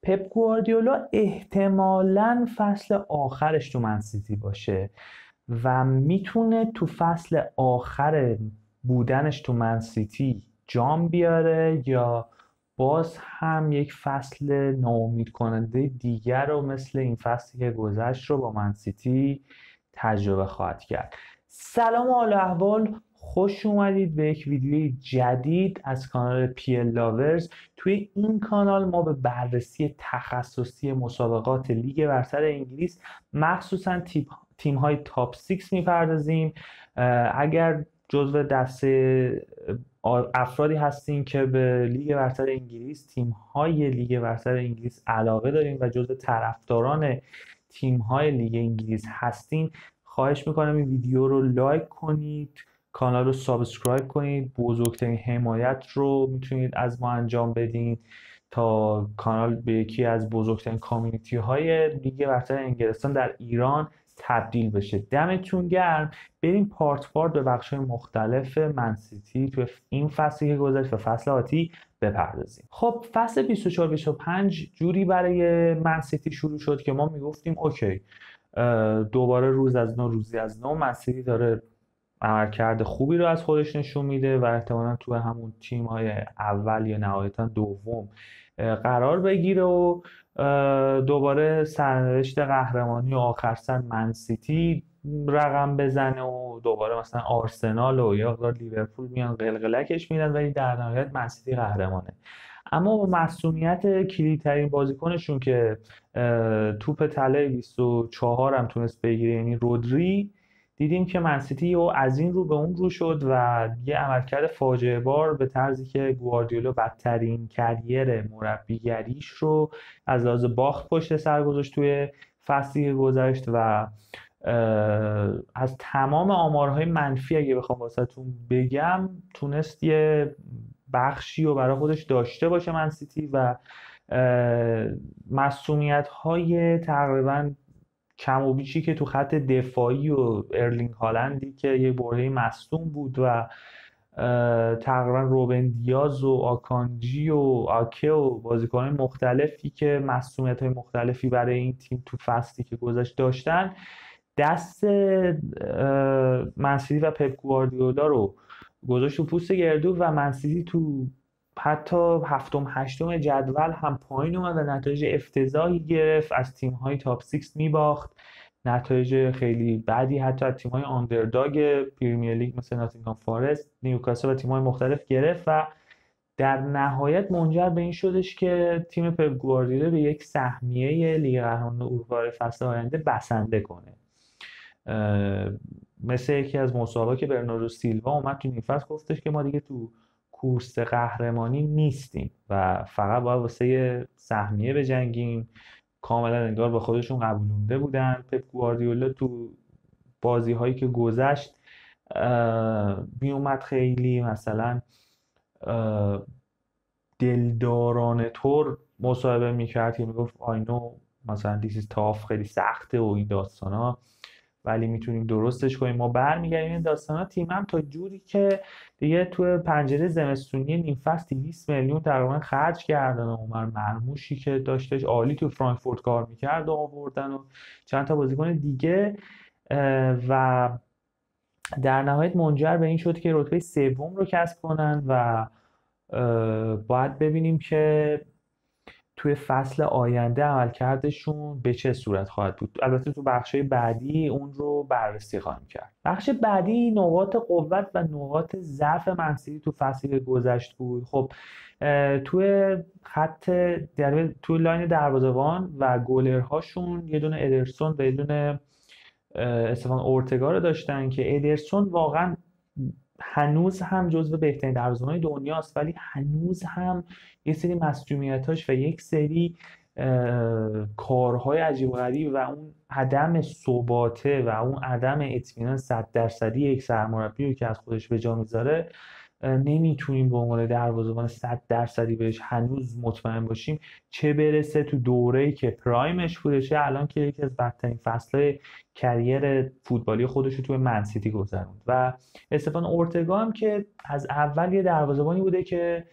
پپ گواردیولا احتمالاً فصل آخرش تو منسیتی باشه و میتونه تو فصل آخر بودنش تو منسیتی جام بیاره یا باز هم یک فصل ناامید کننده دیگر رو مثل این فصلی که گذشت رو با منسیتی تجربه خواهد کرد. سلام و حال احوال، خوش اومدید به یک ویدیوی جدید از کانال پی ال لاورز. توی این کانال ما به بررسی تخصصی مسابقات لیگ برتر انگلیس مخصوصا تیم های تاپ 6 میپردازیم. اگر جزو دسته افرادی هستین که به لیگ برتر انگلیس، تیم های لیگ برتر انگلیس علاقه دارین و جزو طرفداران تیم های لیگ انگلیس هستین، خواهش میکنم این ویدیو رو لایک کنید، کانال رو سابسکرایب کنید. بزرگترین حمایت رو میتونید از ما انجام بدین تا کانال به یکی از بزرگترین کامیونیتی های لیگ برتر انگلستان در ایران تبدیل بشه. دمتون گرم. بریم پارت به بخش های مختلف منسیتی تو این فصلی که گذشت و فصل آتی بپردازیم. خب فصل 24-25 جوری برای منسیتی شروع شد که ما میگفتیم اوکی، دوباره روزی از نو منسیتی داره عملکرد خوبی رو از خودش نشون میده و احتمالاً تو همون تیم‌های اول یا نهایتاً دوم قرار بگیره و دوباره سرنوشت قهرمانی و آخر سر منسیتی رقم بزنه و دوباره مثلا آرسنال و یا لیورپول میان قلقلکش میدن ولی در نهایت منسیتی قهرمانه. اما با معصومیت کلیدترین بازیکنشون که توپ طلای 24 هم تونست بگیره، یعنی رودری، دیدیم که منسیتی و از این رو به اون رو شد و یه عملکرد فاجعه بار به طرزی که گواردیولا بدترین کریر مربیگریش رو از لحاظ باخت پشت سر گذاشت توی فصلی گذشت و از تمام آمارهای منفی اگه بخوام واسهتون بگم تونست یه بخشی رو برای خودش داشته باشه منسیتی و معصومیت‌های تقریباً کم و بیشی که تو خط دفاعی و ارلینگ هالندی که یه برهه مصدوم بود و تقریبا روبن دیاز و آکانجی و آکه و بازیکنان مختلفی که معصومیت‌های مختلفی برای این تیم تو فصلی که گذشت داشتن، دست منسیتی و پپ گواردیولا رو گذاشت تو پوست گردو و منسیتی تو حتی هفتم هشتم جدول هم پایین اومد و نتایج افتضاحی گرفت، از تیم‌های تاپ 6 میباخت، نتایج خیلی بدی حتی از تیم‌های آندرداگ پریمیر لیگ مثل ناتینگهام فارست، نیوکاسل و تیم‌های مختلف گرفت و در نهایت منجر به این شدش که تیم پپ گواردیولا به یک سهمیه لیگ قهرمانان اروپا فصل آینده بسنده کنه. مثل یکی از مسابقات که برناردو سیلوا اومد تو این فصل گفتش که ما دیگه تو کورس قهرمانی نیستیم و فقط باید واسه سهمیه بجنگیم. کاملا انگار به خودشون قبولونده بودن. پپ گواردیولا تو بازی هایی که گذشت می اومد خیلی مثلا دلدارانه طور مصاحبه میکرد که میگفت آینو مثلا دیس تاف خیلی سخته و این داستان ها، ولی میتونیم درستش کنیم. ما برمیگردیم این داستانا. تیمم تا جوری که دیگه تو پنجره زمستونی نیم فصل 200 میلیون تقریبا خرج کردن و عمر مرموشی که داشتش عالی تو فرانکفورت کار میکرد و آوردن و چند تا بازیکن دیگه و در نهایت منجر به این شد که رتبه سوم رو کسب کنن و باید ببینیم که توی فصل آینده عملکردشون به چه صورت خواهد بود. البته تو بخشای بعدی اون رو بررسی خواهیم کرد. بخش بعدی نقاط قوت و نقاط ضعف منسیتی تو فصلی گذشت بود. خب توی خط توی لاین دروازه‌بان و گلرهاشون یه دونه ادرسون و یه دونه استفان اورتگا رو داشتن که ادرسون واقعا هنوز هم جزو بهترین دروازه‌بان‌های دنیاست، ولی هنوز هم یه سری مسئولیتاش و یک سری کارهای عجیب و غریب و اون عدم ثباته و اون عدم اطمینان 100% یک سرمربی رو که از خودش به جا میذاره نمیتونیم به عنوان دروازه‌بان 100% بهش هنوز مطمئن باشیم، چه برسه تو دوره‌ای که پرایمش بودشه، الان که یکی از بدترین فصل‌های کریر فوتبالی خودش رو توی منسیتی گذروند. و استفان اورتگا هم که از اول یه دروازه‌بانی بوده که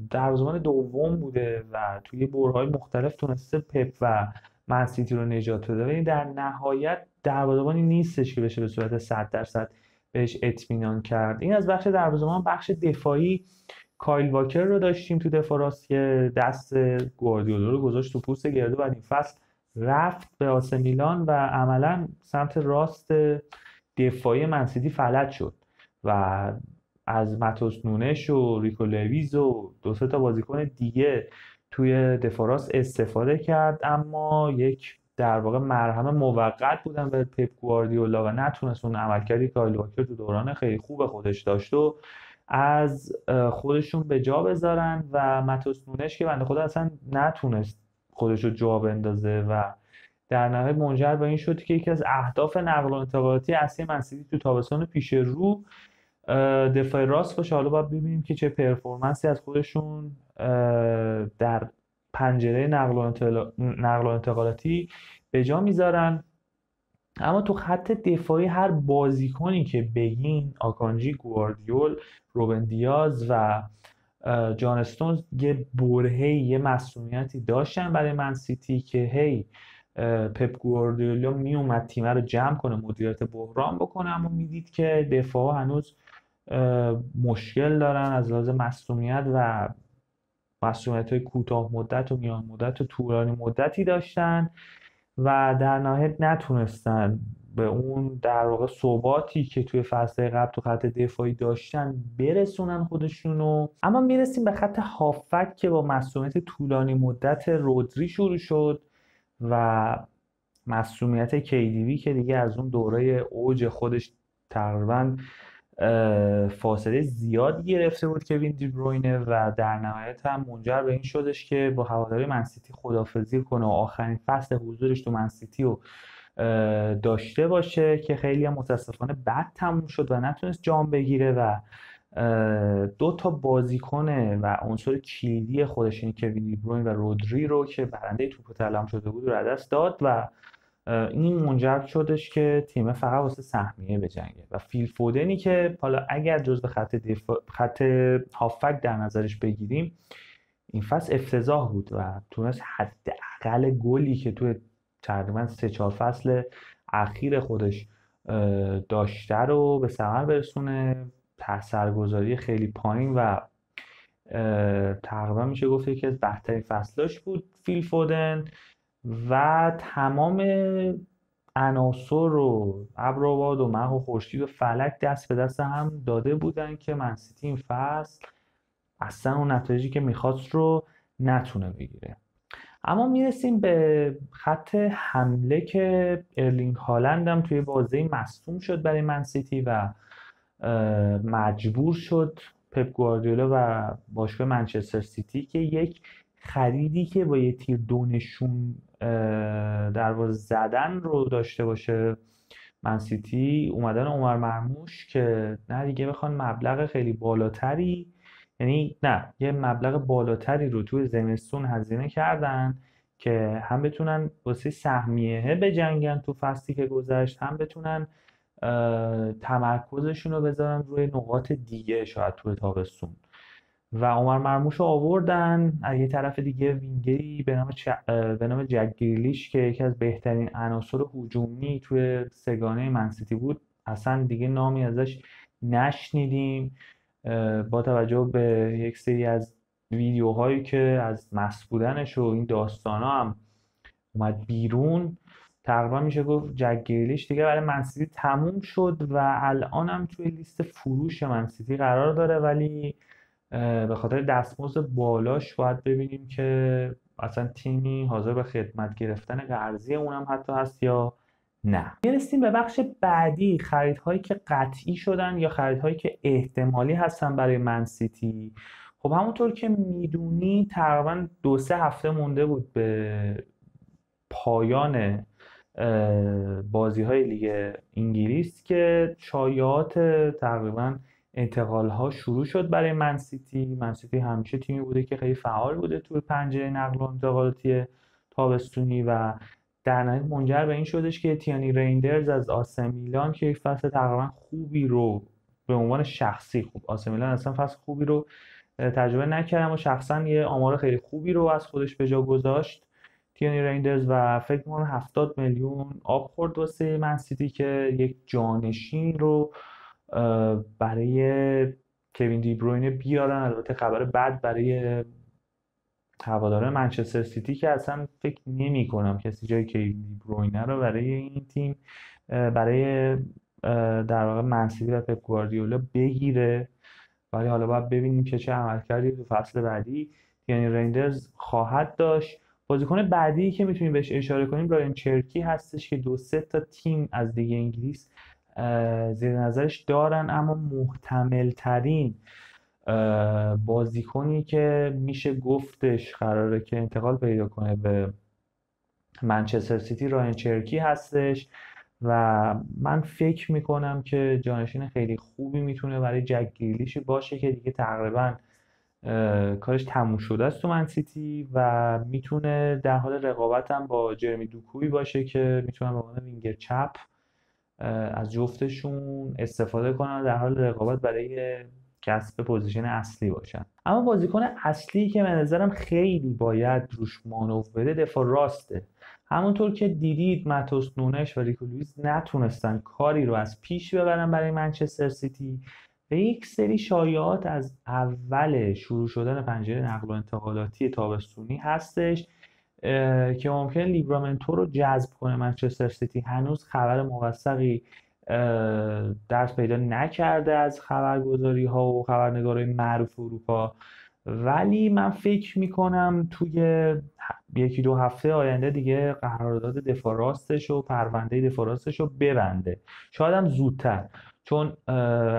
دروازه‌بان دوم بوده و توی برهه‌های مختلف تونسته پپ و منسیتی رو نجات بده، ولی در نهایت دروازه‌بانی نیستش که بشه به صورت 100% بهش اطمینان کرد. این از بخش دروازه‌بان. بخش دفاعی کایل واکر رو داشتیم تو دفاع راست که دست گواردیولا رو گذاشت تو پوست گردو و این فصل رفت به آسه میلان و عملا سمت راست دفاعی منسیتی فلج شد و از ماتوس نونش و ریکو لویز و دو سه تا بازیکن دیگه توی دفاع راست استفاده کرد، اما یک در واقع مرهم موقت بودن به پپ گواردیولا و نتونست اون عملکردی که کایل واکر تو دوران خیلی خوب خودش داشت و از خودشون به جا بذارن و ماتوس نونش که بنده خدا اصلا نتونست خودش رو جا بندازه و در نهایت منجر به این شد که یکی از اهداف نقل و انتقالاتی اصلی منسیتی تو تابستان پیش رو دفاع راست باشه. حالا باید ببینیم که چه پرفورمنسی از خودشون در پنجره نقل و انتقالاتی به جا میذارن. اما تو خط دفاعی هر بازیکنی که بگین، آکانجی، گواردیول، روبن دیاز و جان استونز، یه برهه‌ای یه مسئولیتی داشتن برای منسیتی که هی پپ گواردیولا میومد تیم رو جمع کنه، مدیریت بحران بکنه، اما میدید که دفاع هنوز مشکل دارن از لحاظ مسئولیت و مسئولیت‌های کوتاه مدت و میان مدت و طولانی مدتی داشتن و در نهایت نتونستن به اون در واقع ثباتی که توی فصل قبل تو خط دفاعی داشتن برسونن خودشونو. اما میرسیم به خط هافک که با مسئولیت طولانی مدت رودری شروع شد و مسئولیت KDB که دیگه از اون دوره اوج خودش تقریبا فاصله زیادی گرفته بود کوین دی بروینه و در نهایت هم منجر به این شدش که با هواداری منسیتی خداحافظی کنه و آخرین فصل حضورش تو منسیتی رو داشته باشه که خیلی هم متاسفانه بد تموم شد و نتونست جام بگیره و دو تا بازیکن و عنصر کلیدی خودش یعنی کوین دی بروین و رودری رو که برنده توپ طلا شده بود رو از دست داد و این منجر شدش که تیم فقط واسه سهمیه بجنگه و فیل فودنی که حالا اگر جزو خط هافک در نظرش بگیریم این فصل افتضاح بود و تونست حداقل گلی که توی تقریبا 3-4 فصل اخیر خودش داشته رو به ثمر برسونه. تاثیرگذاری خیلی پایین و تقریبا میشه گفت یکی از بهترین فصلاش بود فیل فودن و تمام عناصر و ابر و باد و مه و خورشید و فلک دست به دست هم داده بودن که منسیتی این فصل اصلا اون نتایجی که میخواست رو نتونه بگیره. اما میرسیم به خط حمله که ارلینگ هالند هم توی بازی مصدوم شد برای منسیتی و مجبور شد پپ گواردیولا و باشگاه منچستر سیتی که یک خریدی که با یه تیر دونشون دروازه زدن رو داشته باشه منسیتی، اومدن عمر مرموش که نه دیگه بخوان مبلغ خیلی بالاتری، یعنی نه یه مبلغ بالاتری رو توی زمستون هزینه کردن که هم بتونن واسه سهمیه بجنگن تو فصلی که گذشت، هم بتونن تمرکزشون رو بذارن روی نقاط دیگه شاید توی تابستون و عمر مرموش رو آوردن. از یه طرف دیگه وینگری به نام جک گریلیش که یکی از بهترین عناصر هجومی توی سگانه منسیتی بود اصلا دیگه نامی ازش نشنیدیم با توجه به یک سری از ویدیوهایی که از مست بودنش و این داستانا هم اومد بیرون. تقریبا میشه گفت جک گریلیش دیگه برای منسیتی تموم شد و الان هم توی لیست فروش منسیتی قرار داره، ولی به خاطر دستمزد بالاش باید ببینیم که اصلا تیمی حاضر به خدمت گرفتن قرضی اونم حتی هست یا نه. میرسیم به بخش بعدی، خریدهایی که قطعی شدن یا خریدهایی که احتمالی هستن برای منسیتی. خب همونطور که میدونی تقریبا 2-3 هفته مونده بود به پایان بازی‌های لیگ انگلیس که شایعات تقریبا انتقال ها شروع شد برای منسیتی. منسیتی همیشه تیمی بوده که خیلی فعال بوده توی پنجره نقل و انتقالاتی تابستونی و در نهایت منجر به این شدش که تیانی ریندرز از آسه میلان که یک فصل تقریبا خوبی رو به عنوان شخصی خوب آسه میلان اصلا فصل خوبی رو تجربه نکردم و شخصا یه آمار خیلی خوبی رو از خودش به جا گذاشت تیونی ریندرز و فکر می‌کنم 70 میلیون آب خورد واسه منسیتی که یک جانشین رو برای کوین دی بروینه بیارن. البته خبر بد برای هواداران منچستر سیتی که اصلا فکر نمی کنم کسی جای کوین دی بروینه رو برای این تیم برای در واقع منسیتی و پپ گواردیولا بگیره، ولی حالا باید ببینیم که چه عملکردی تو فصل بعدی یعنی رندرز خواهد داشت. بازیکن بعدی که میتونیم بهش اشاره کنیم رایان چرکی هستش که 2-3 تا تیم از لیگ انگلیس زیر نظرش دارن، اما محتمل ترین بازیکنی که میشه گفتش قراره که انتقال پیدا کنه به منچستر سیتی رایان چرکی هستش و من فکر میکنم که جانشین خیلی خوبی میتونه برای جک گریلیش باشه که دیگه تقریبا کارش تموم شده است تو من سیتی و میتونه در حال رقابت هم با جرمی دوکوی باشه که میتونن به عنوان وینگر چپ از جفتشون استفاده کنن در حال رقابت برای کسب پوزیشن اصلی باشن. اما بازیکن اصلی که به نظرم خیلی باید روش مانور بده دفاع راسته. همونطور که دیدید ماتوس نونش و ریکو لوئیس نتونستن کاری رو از پیش ببرن برای منچستر سیتی و یک سری شایعات از اول شروع شدن پنجره نقل و انتقالاتی تابستونی هستش که ممکن لیبرامنتو رو جذب کنه منچستر سیتی. هنوز خبر موثقی درس پیدا نکرده از خبرگزاری ها و خبرنگارای معروف اروپا، ولی من فکر میکنم توی یکی دو هفته آینده دیگه قرارداد دفاع راستش و پرونده دفاع راستش رو ببنده، شاید هم زودتر، چون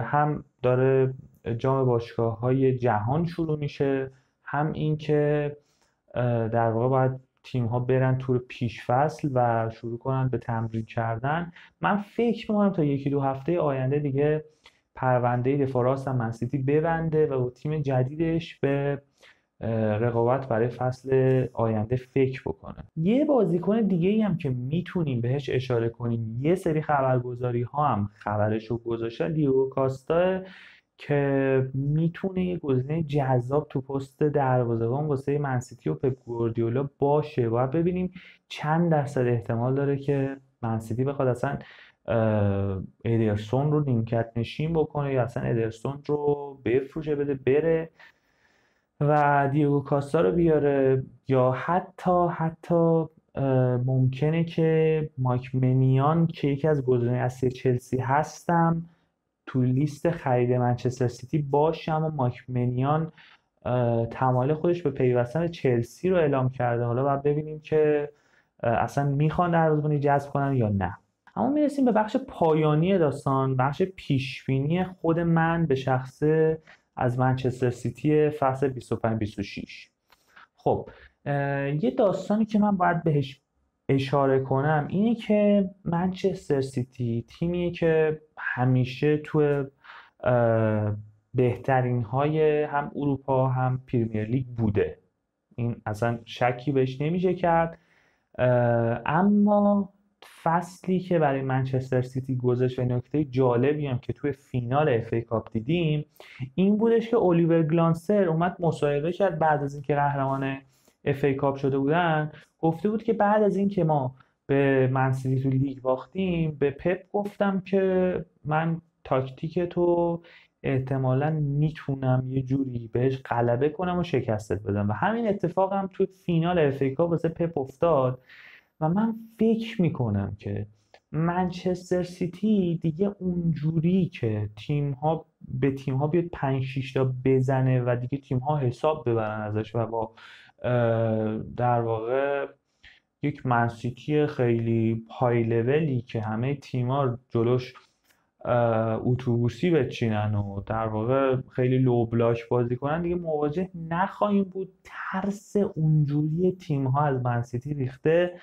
هم داره جام باشگاه های جهان شروع میشه، هم این که در واقع باید تیم ها برن تور پیش فصل و شروع کنن به تمرین کردن. من فکر میکنم تا یکی دو هفته آینده دیگه پرونده دفاع راست هم منسیتی ببنده و تیم جدیدش به رقابت برای فصل آینده فکر بکنه. یه بازیکن دیگه ای هم که میتونیم بهش اشاره کنیم، یه سری خبرگزاری ها هم خبرش رو گذاشتن، دیوگو کاستا که میتونه یه گزینه جذاب تو پست دروازه‌بان واسه منسیتی و پپ گواردیولا باشه. باید ببینیم چند درصد احتمال داره که منسیتی بخواد اصلا ادرسون رو نیمکت نشین بکنه یا اصلا ادرسون رو بفروشه بده بره و دیگو کاستا رو بیاره، یا حتی ممکنه که مایک منیان که یکی از گزینه‌های اصلی چلسی هستم تو لیست خرید منچستر سیتی باشه، اما مایک منیان تمایل خودش به پیوستن به چلسی رو اعلام کرده. حالا باید ببینیم که اصلا میخوان دروازه‌بانی جذب کنن یا نه. اما میرسیم به بخش پایانی داستان، بخش پیشبینی خود من به شخصه از منچستر سیتی فصل 25-26. خب یه داستانی که من باید بهش اشاره کنم اینه که منچستر سیتی تیمیه که همیشه تو بهترین های هم اروپا هم پریمیر لیگ بوده، این اصلا شکی بهش نمیشه کرد. اما فصلی که برای منچستر سیتی گذشت و نکته جالبی هم که توی فینال اف ای کاپ دیدیم این بودش که الیور گلانسر اومد مصاحبه کرد بعد از اینکه قهرمان اف ای کاپ شده بودن، گفته بود که بعد از اینکه ما به منسیتی تو لیگ باختیم به پپ گفتم که من تاکتیک تو احتمالاً میتونم یه جوری بهش غلبه کنم و شکستت بدم و همین اتفاق هم تو فینال اف ای کاپ واسه پپ افتاد و من فکر میکنم که منچستر سیتی دیگه اونجوری که تیم‌ها به تیم‌ها بیاد 5-6 تا بزنه و دیگه تیم‌ها حساب ببرن ازش و با در واقع یک منسیتی خیلی های لولی که همه تیم‌ها جلوش اتوبوسی بچینن و در واقع خیلی لو بلاک بازی کنن دیگه مواجه نخواهیم بود. ترس اونجوری تیم‌ها از منسیتی ریخته،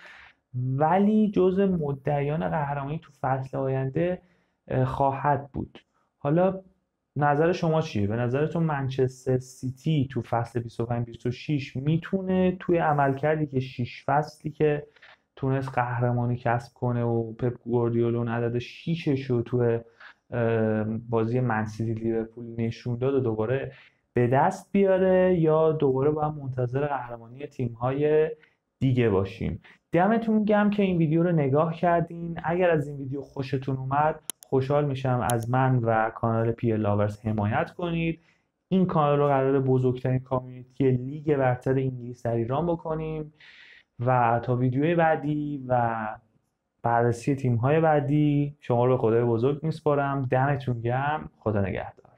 ولی جز مدعیان قهرمانی تو فصل آینده خواهد بود. حالا نظر شما چیه؟ به نظرتون منچستر سیتی تو فصل 25-26 میتونه توی عملکردی که 6 فصلی که تونست قهرمانی کسب کنه و پپ گواردیولا اون عدد 6 رو تو بازی منسیتی لیورپول نشون داد و دوباره به دست بیاره یا دوباره باید منتظر قهرمانی تیم‌های دیگه باشیم. دمتون گرم که این ویدیو رو نگاه کردین. اگر از این ویدیو خوشتون اومد خوشحال میشم از من و کانال پی لاورز حمایت کنید. این کانال رو قراره بزرگترین کامیونیتی لیگ برتر انگلیس در ایران بکنیم و تا ویدیوی بعدی و بررسی تیم‌های بعدی شما رو به خدای بزرگ میسپارم. دمتون گرم. خدا نگهدار.